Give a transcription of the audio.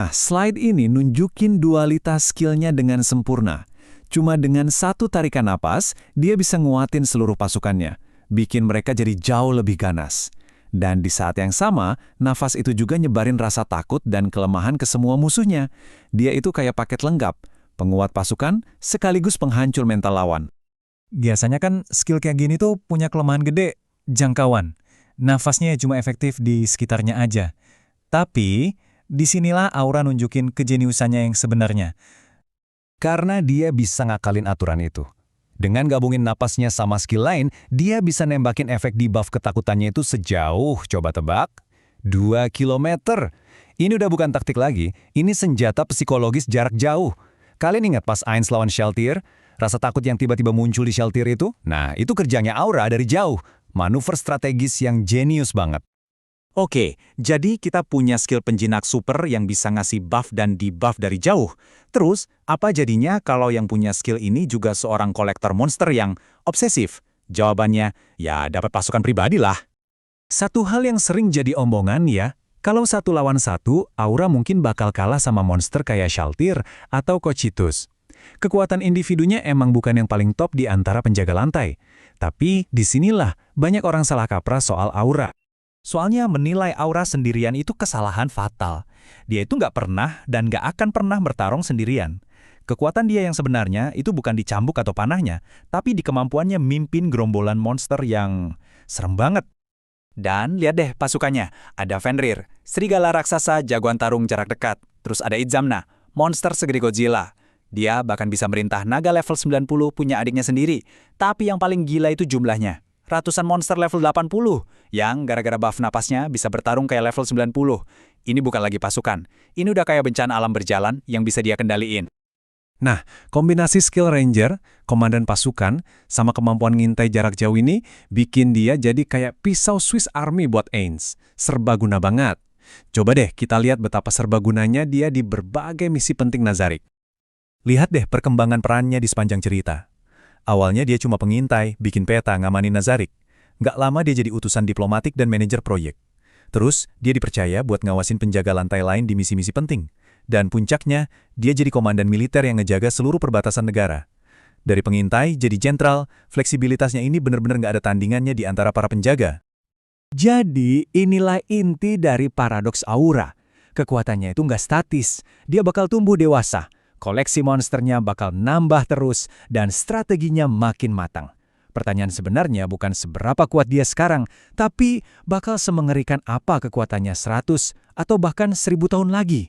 Nah, slide ini nunjukin dualitas skillnya dengan sempurna. Cuma dengan satu tarikan napas, dia bisa nguatin seluruh pasukannya, bikin mereka jadi jauh lebih ganas. Dan di saat yang sama, nafas itu juga nyebarin rasa takut dan kelemahan ke semua musuhnya. Dia itu kayak paket lengkap, penguat pasukan sekaligus penghancur mental lawan. Biasanya kan skill kayak gini tuh punya kelemahan gede, jangkauan. Nafasnya cuma efektif di sekitarnya aja. Tapi, disinilah Aura nunjukin kejeniusannya yang sebenarnya. Karena dia bisa ngakalin aturan itu. Dengan gabungin napasnya sama skill lain, dia bisa nembakin efek debuff ketakutannya itu sejauh, coba tebak, 2 kilometer. Ini udah bukan taktik lagi, ini senjata psikologis jarak jauh. Kalian ingat pas Ainz lawan Sheltir? Rasa takut yang tiba-tiba muncul di Sheltir itu? Nah, itu kerjanya Aura dari jauh. Manuver strategis yang jenius banget. Oke, jadi kita punya skill penjinak super yang bisa ngasih buff dan debuff dari jauh. Terus, apa jadinya kalau yang punya skill ini juga seorang kolektor monster yang obsesif? Jawabannya, ya dapat pasukan pribadi lah. Satu hal yang sering jadi omongan ya, kalau 1 lawan 1, Aura mungkin bakal kalah sama monster kayak Shaltir atau Cocytus. Kekuatan individunya emang bukan yang paling top di antara penjaga lantai. Tapi disinilah banyak orang salah kaprah soal Aura. Soalnya menilai Aura sendirian itu kesalahan fatal. Dia itu nggak pernah dan nggak akan pernah bertarung sendirian. Kekuatan dia yang sebenarnya itu bukan di cambuk atau panahnya, tapi di kemampuannya mimpin gerombolan monster yang serem banget. Dan lihat deh pasukannya, ada Fenrir, serigala raksasa jagoan tarung jarak dekat. Terus ada Idzamna, monster segede Godzilla. Dia bahkan bisa merintah naga level 90 punya adiknya sendiri. Tapi yang paling gila itu jumlahnya. Ratusan monster level 80 yang gara-gara buff napasnya bisa bertarung kayak level 90. Ini bukan lagi pasukan. Ini udah kayak bencana alam berjalan yang bisa dia kendaliin. Nah, kombinasi skill ranger, komandan pasukan, sama kemampuan ngintai jarak jauh ini bikin dia jadi kayak pisau Swiss Army buat Ainz. Serbaguna banget. Coba deh kita lihat betapa serbagunanya dia di berbagai misi penting Nazarik. Lihat deh perkembangan perannya di sepanjang cerita. Awalnya dia cuma pengintai, bikin peta, ngamanin Nazarik. Nggak lama dia jadi utusan diplomatik dan manajer proyek. Terus, dia dipercaya buat ngawasin penjaga lantai lain di misi-misi penting. Dan puncaknya, dia jadi komandan militer yang ngejaga seluruh perbatasan negara. Dari pengintai jadi jenderal, fleksibilitasnya ini benar-benar nggak ada tandingannya di antara para penjaga. Jadi, inilah inti dari paradoks Aura. Kekuatannya itu nggak statis, dia bakal tumbuh dewasa. Koleksi monsternya bakal nambah terus dan strateginya makin matang. Pertanyaan sebenarnya bukan seberapa kuat dia sekarang, tapi bakal semengerikan apa kekuatannya 100 atau bahkan 1000 tahun lagi.